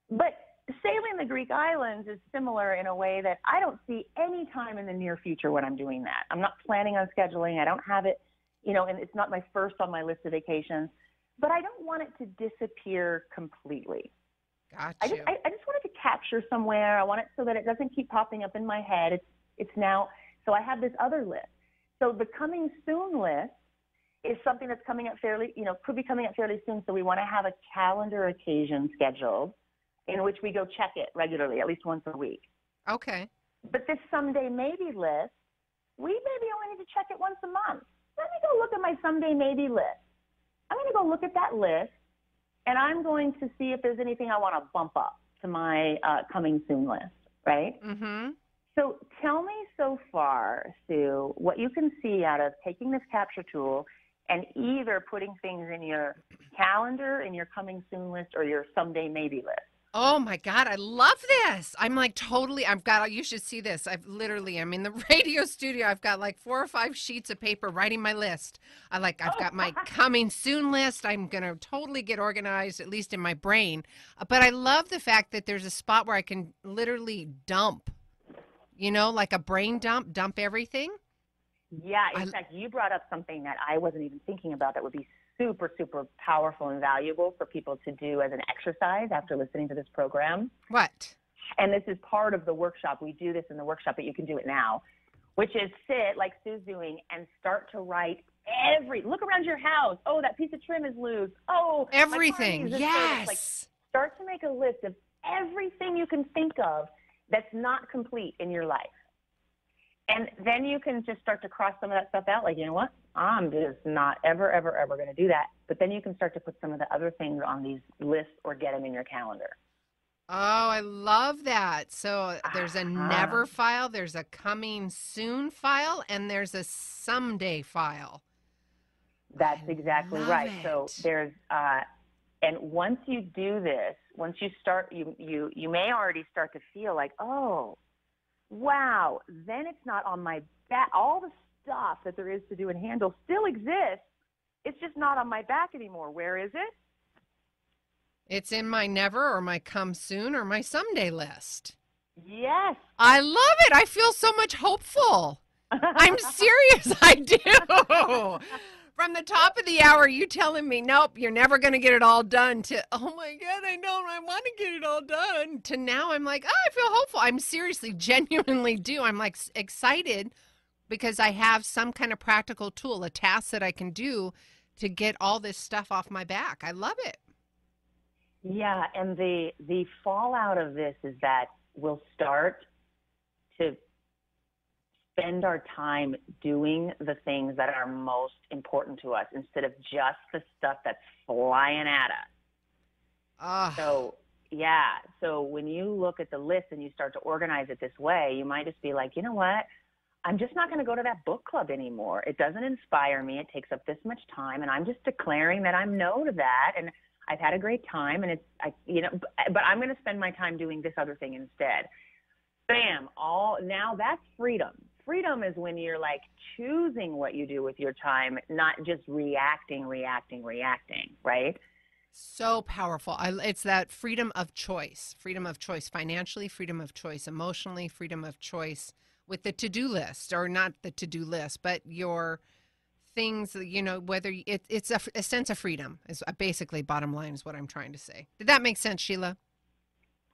But sailing the Greek islands is similar in a way that I don't see any time in the near future when I'm doing that. I'm not planning on scheduling. I don't have it, and it's not my first on my list of vacations. But I don't want it to disappear completely. Gotcha. I just want it to capture somewhere. I want it so that it doesn't keep popping up in my head. It's now, so I have this other list. So the coming soon list is something that's coming up fairly, could be coming up fairly soon. So we want to have a calendar occasion scheduled in which we go check it regularly, at least once a week. Okay. But this someday maybe list, we maybe only need to check it once a month. Let me go look at my someday maybe list. I'm going to go look at that list, and I'm going to see if there's anything I want to bump up to my coming soon list, right? Mm-hmm. So tell me so far, Sue, what you can see out of taking this capture tool and either putting things in your calendar, in your coming soon list, or your someday maybe list. Oh my God, I love this. I'm like you should see this. I'm in the radio studio. I've got like 4 or 5 sheets of paper writing my list. I've got my coming soon list. I'm going to totally get organized, at least in my brain. But I love the fact that there's a spot where I can literally dump, like a brain dump everything. Yeah, in fact, you brought up something that I wasn't even thinking about that would be super, super powerful and valuable for people to do as an exercise after listening to this program. What? And this is part of the workshop. We do this in the workshop, but you can do it now, which is sit like Sue's doing and start to write look around your house. Oh, that piece of trim is loose. Oh, everything. Yes. Like, start to make a list of everything you can think of that's not complete in your life. And then you can just start to cross some of that stuff out. Like, you know what? I'm just not ever, ever, ever going to do that. But then you can start to put some of the other things on these lists or get them in your calendar. Oh, I love that. So there's a never file, there's a coming soon file, and there's a someday file. That's exactly right. It. So there's, and once you do this, once you start, you may already start to feel like, oh, wow, then it's not on my back. All the stuff that there is to do and handle still exists. It's just not on my back anymore. Where is it? It's in my never or my come soon or my someday list. Yes. I love it. I feel so much hopeful. I'm serious. I do. From the top of the hour, you telling me, nope, you're never going to get it all done, to, oh my God, I want to get it all done, to now I'm like, oh, I feel hopeful. I'm seriously, genuinely do. I'm like excited because I have some kind of practical tool, a task that I can do to get all this stuff off my back. I love it. Yeah, and the fallout of this is that we'll start to spend our time doing the things that are most important to us instead of just the stuff that's flying at us. So, yeah. So when you look at the list and you start to organize it this way, you might just be like, you know what? I'm just not going to go to that book club anymore. It doesn't inspire me. It takes up this much time, and I'm just declaring that I'm no to that. And I've had a great time, and but I'm going to spend my time doing this other thing instead. Bam! Now that's freedom. Freedom is when you're like choosing what you do with your time, not just reacting, right? So powerful. It's that freedom of choice financially, freedom of choice emotionally, freedom of choice with the to-do list, or not the to-do list, but your things, whether it's a sense of freedom is basically bottom line is what I'm trying to say. Did that make sense, Sheila?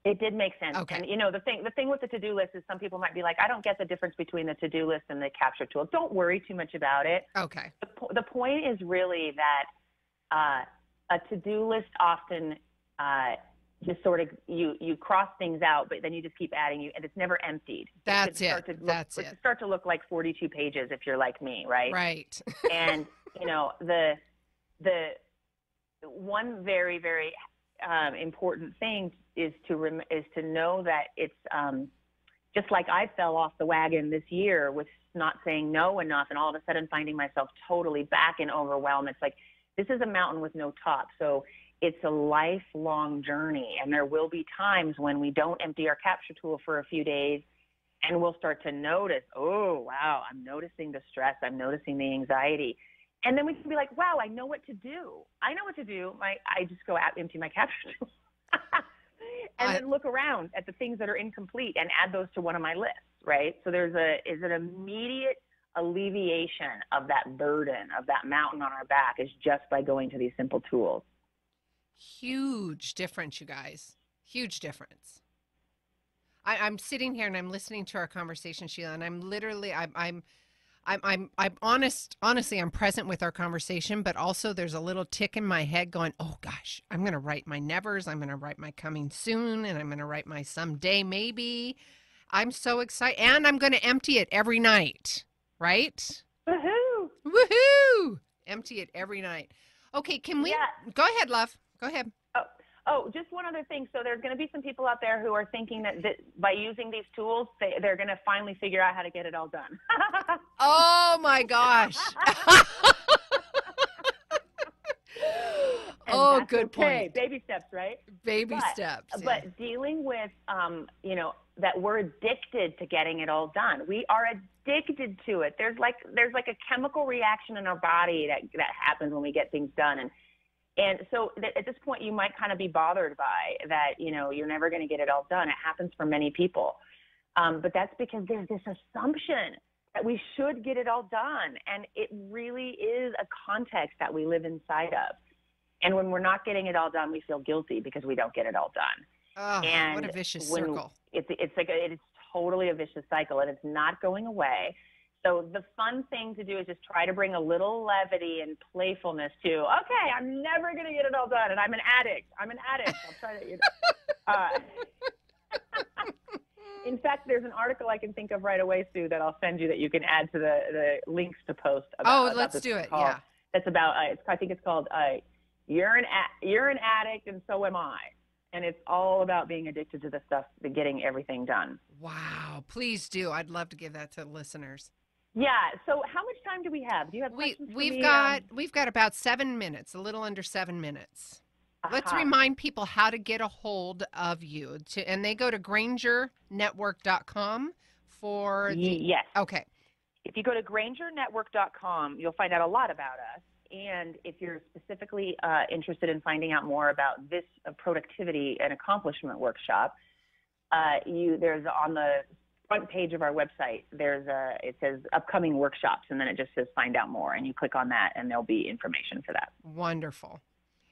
It did make sense. Okay. And the thing with the to-do list is some people might be like, I don't get the difference between the to-do list and the capture tool. Don't worry too much about it. Okay. The point is really that a to-do list often just sort of you cross things out, but then you just keep adding and it's never emptied. That's it. It start to look like 42 pages if you're like me, right? Right. And the one very, very important thing is to know that it's just like I fell off the wagon this year with not saying no enough, and all of a sudden finding myself totally back in overwhelm. It's like, this is a mountain with no top. So it's a lifelong journey, and there will be times when we don't empty our capture tool for a few days, and we'll start to notice, oh, wow, I'm noticing the stress, I'm noticing the anxiety. And then we can be like, wow, I know what to do. I know what to do. I just go out, empty my capture tool. And then look around at the things that are incomplete and add those to one of my lists, right? So there's an immediate alleviation of that burden, of that mountain on our back, is just by going to these simple tools. Huge difference, you guys. Huge difference. I'm sitting here and I'm listening to our conversation, Sheila, and I'm literally, I'm honestly, I'm present with our conversation, but also there's a little tick in my head going, oh gosh, I'm going to write my nevers. I'm going to write my coming soon, and I'm going to write my someday maybe. I'm so excited. And I'm going to empty it every night, right? Woohoo! Woohoo! Empty it every night. Okay, can we? Yeah. Go ahead, love. Go ahead. Oh, just one other thing. So there's going to be some people out there who are thinking that by using these tools, they're going to finally figure out how to get it all done. Oh, my gosh. Oh, good point. Baby steps, right? Baby steps. Yeah. But dealing with, that we're addicted to getting it all done. We are addicted to it. There's like a chemical reaction in our body that happens when we get things done. And so at this point, you might kind of be bothered by that, you're never going to get it all done. It happens for many people. But that's because there's this assumption that we should get it all done. And it really is a context that we live inside of. And when we're not getting it all done, we feel guilty because we don't get it all done. Oh, and what a vicious circle. It's totally a vicious cycle, and it's not going away. So the fun thing to do is just try to bring a little levity and playfulness to, okay, I'm never going to get it all done, and I'm an addict. I'll try to, In fact, there's an article I can think of right away, Sue, that I'll send you that you can add to the links to post. About let's this do it, call. yeah. That's about, I think it's called You're an Addict, and So Am I. And it's all about being addicted to the stuff, to getting everything done. Wow. Please do. I'd love to give that to listeners. Yeah. So how much time do we have? Do you have questions for me? We've got about 7 minutes, a little under 7 minutes. Let's Uh-huh. remind people how to get a hold of you. And they go to GrangerNetwork.com for the... Yes. Okay. If you go to GrangerNetwork.com, you'll find out a lot about us. And if you're specifically interested in finding out more about this productivity and accomplishment workshop, there's on the front page of our website, it says upcoming workshops, and then it just says find out more, and you click on that, and there'll be information for that. Wonderful.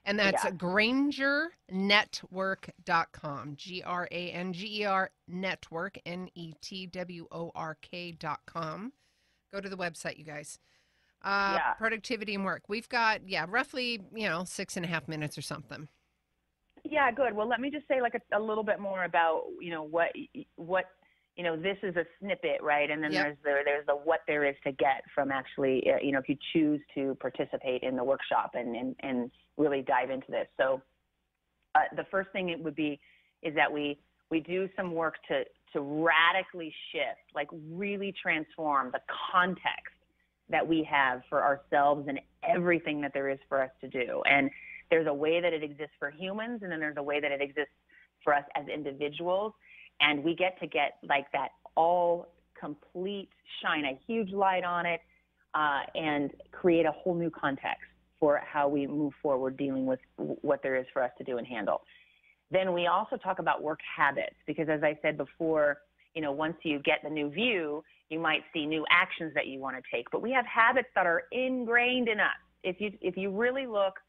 And that's GrangerNetwork.com, GrangerNetwork, NETWORK.com. Go to the website, you guys. Productivity and work. We've got, roughly, 6.5 minutes or something. Yeah, good. Well, let me just say a little bit more about, what this is a snippet, right? And then there's the what there is to get from actually, if you choose to participate in the workshop and really dive into this. So the first thing it would be is that we do some work to radically shift, like really transform the context that we have for ourselves and everything that there is for us to do. And there's a way that it exists for humans, and then there's a way that it exists for us as individuals. And we get like that all complete, shine a huge light on it, and create a whole new context for how we move forward dealing with what there is for us to do and handle. Then we also talk about work habits, because as I said before, once you get the new view, you might see new actions that you want to take. But we have habits that are ingrained in us. If you really look,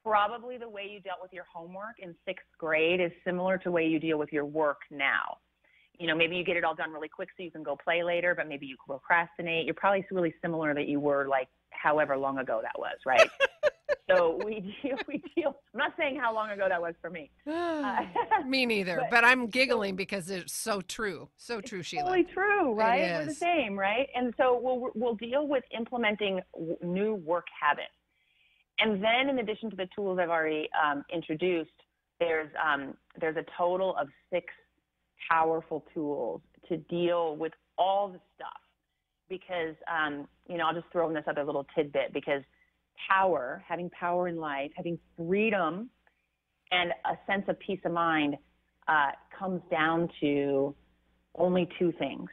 probably the way you dealt with your homework in 6th grade is similar to the way you deal with your work now. Maybe you get it all done really quick so you can go play later, but maybe you procrastinate. You're probably really similar that you were like however long ago that was, right? So we deal. I'm not saying how long ago that was for me. Me neither, but I'm giggling because it's so true. So true, Sheila. Totally true, right? It is. We're the same, right? And so we'll deal with implementing new work habits. And then in addition to the tools I've already introduced, there's a total of 6 powerful tools to deal with all the stuff. Because, I'll just throw in this other little tidbit, because having power in life, having freedom And a sense of peace of mind comes down to only two things.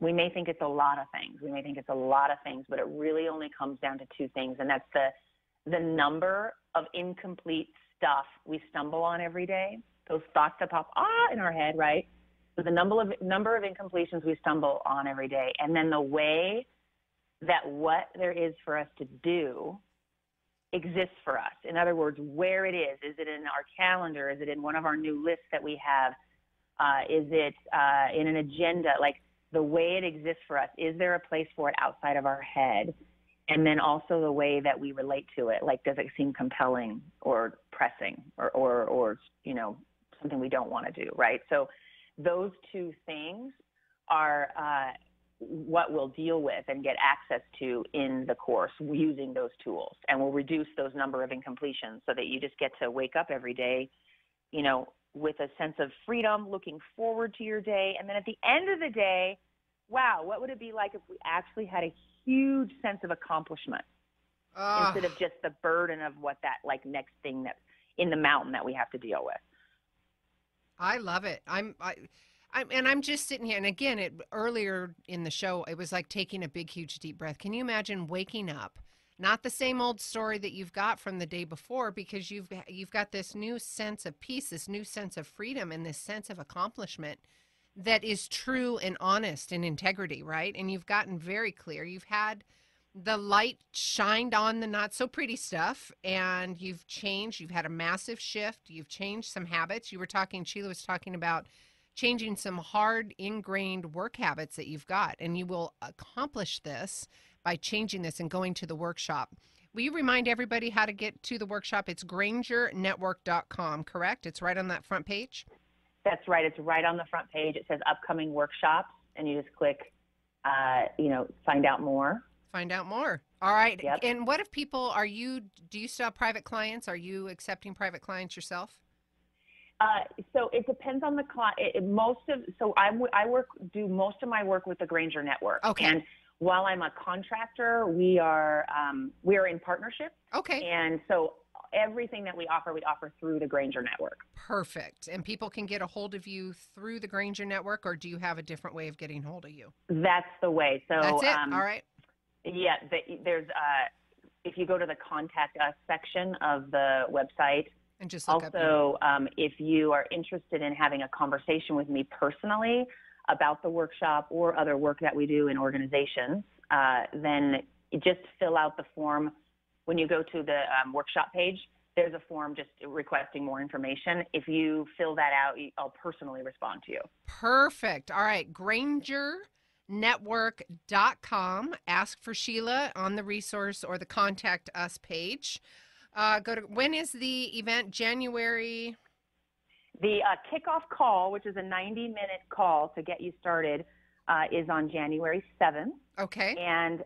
We may think it's a lot of things. But it really only comes down to two things, and that's the number of incomplete stuff we stumble on every day. Those thoughts that pop in our head, right? So the number of incompletions we stumble on every day, and then the way that what there is for us to do exists for us. In other words, where it is it in our calendar? Is it in one of our new lists that we have? Is it in an agenda? Like the way it exists for us, is there a place for it outside of our head? And then also the way that we relate to it. Like, does it seem compelling or pressing or you know, something we don't want to do, right? So those two things are what we'll deal with and get access to in the course using those tools. And we'll reduce those number of incompletions so that you just get to wake up every day, you know, with a sense of freedom, looking forward to your day. And then at the end of the day, wow, what would it be like if we actually had a huge sense of accomplishment instead of just the burden of what that like next thing that's in the mountain that we have to deal with. I love it. I'm just sitting here, and again, earlier in the show, it was like taking a big, huge, deep breath. Can you imagine waking up, not the same old story that you've got from the day before, because you've got this new sense of peace, this new sense of freedom, and this sense of accomplishment that is true and honest and integrity, right? And you've gotten very clear. You've had the light shined on the not so pretty stuff, and you've changed. You've had a massive shift. You've changed some habits. Sheila was talking about changing some hard ingrained work habits that you've got, and you will accomplish this by changing this and going to the workshop. Will you remind everybody how to get to the workshop? It's GrangerNetwork.com, correct? It's right on that front page? That's right. It's right on the front page. It says upcoming workshops, and you just click, find out more. Find out more. All right. Yep. And what if people, do you still have private clients? Are you accepting private clients yourself? So it depends on the client. Do most of my work with the Granger Network. Okay. And while I'm a contractor, we are in partnership. Okay. And so everything that we offer through the Granger Network. Perfect. And people can get a hold of you through the Granger Network, or do you have a different way of getting hold of you? That's the way. So that's it. All right. Yeah. There's if you go to the Contact Us section of the website. And just look also, if you are interested in having a conversation with me personally about the workshop or other work that we do in organizations, then just fill out the form. When you go to the workshop page, there's a form just requesting more information. If you fill that out, I'll personally respond to you. Perfect. All right. GrangerNetwork.com. Ask for Sheila on the resource or the Contact Us page. When is the event? January? The kickoff call, which is a 90-minute call to get you started, is on January 7th. Okay. And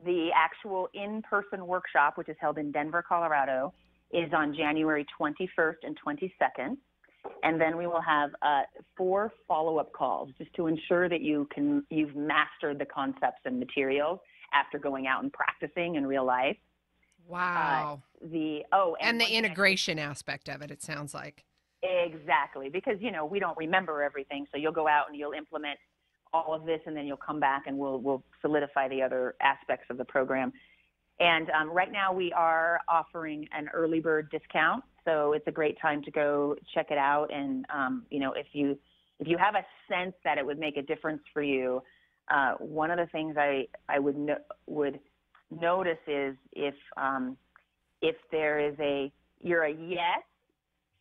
the actual in-person workshop, which is held in Denver, Colorado, is on January 21st and 22nd. And then we will have 4 follow-up calls just to ensure that you've mastered the concepts and materials after going out and practicing in real life. Wow. And the integration aspect of it, it sounds like. Exactly, because, we don't remember everything. So you'll go out and you'll implement all of this, and then you'll come back and we'll solidify the other aspects of the program. And right now we are offering an early bird discount. So it's a great time to go check it out. And, if you have a sense that it would make a difference for you, one of the things I would notice is if you're a yes,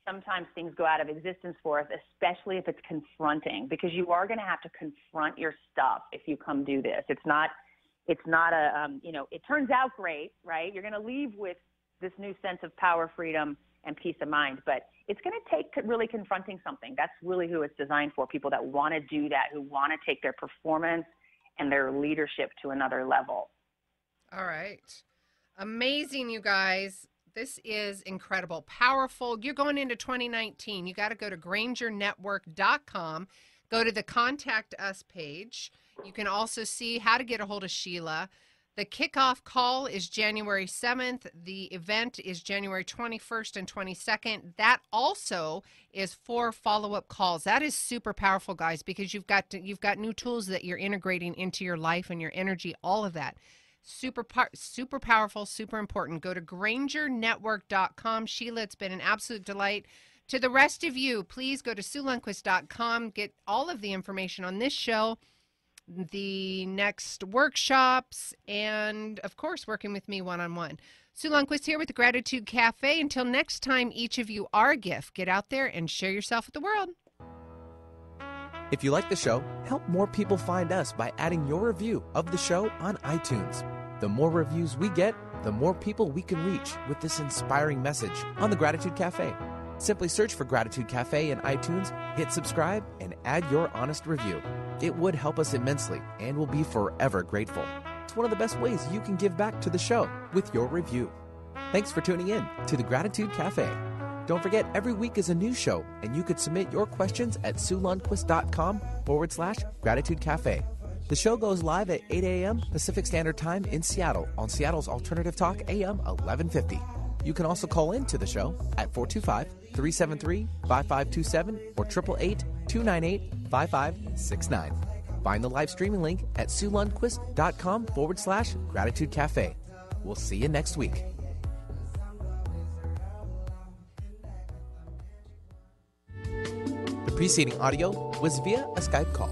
sometimes things go out of existence for us, especially if it's confronting, because you are going to have to confront your stuff if you come do this. It's not it turns out great, right? You're going to leave with this new sense of power, freedom, and peace of mind, but it's going to take really confronting something. That's really who it's designed for, people that want to do that, who want to take their performance and their leadership to another level. All right. Amazing, you guys. This is incredible, powerful. You're going into 2019. You got to go to GrangerNetwork.com, go to the Contact Us page. You can also see how to get a hold of Sheila. The kickoff call is January 7th. The event is January 21st and 22nd. That also is 4 follow-up calls. That is super powerful, guys, because you've got new tools that you're integrating into your life and your energy, all of that. Super powerful, super important. Go to GrangerNetwork.com. Sheila, it's been an absolute delight. To the rest of you, please go to SueLundquist.com. Get all of the information on this show, the next workshops, and, of course, working with me one-on-one. Sue Lundquist here with the Gratitude Cafe. Until next time, each of you are a gift. Get out there and share yourself with the world. If you like the show, help more people find us by adding your review of the show on iTunes. The more reviews we get, the more people we can reach with this inspiring message on the Gratitude Cafe. Simply search for Gratitude Cafe in iTunes, hit subscribe, and add your honest review. It would help us immensely, and we'll be forever grateful. It's one of the best ways you can give back to the show with your review. Thanks for tuning in to the Gratitude Cafe. Don't forget, every week is a new show, and you could submit your questions at SueLundquist.com/Gratitude Cafe. The show goes live at 8 a.m. Pacific Standard Time in Seattle on Seattle's Alternative Talk AM 1150. You can also call in to the show at 425-373-5527 or 888-298-5569. Find the live streaming link at SueLundquist.com/Gratitude Cafe. We'll see you next week. The preceding audio was via a Skype call.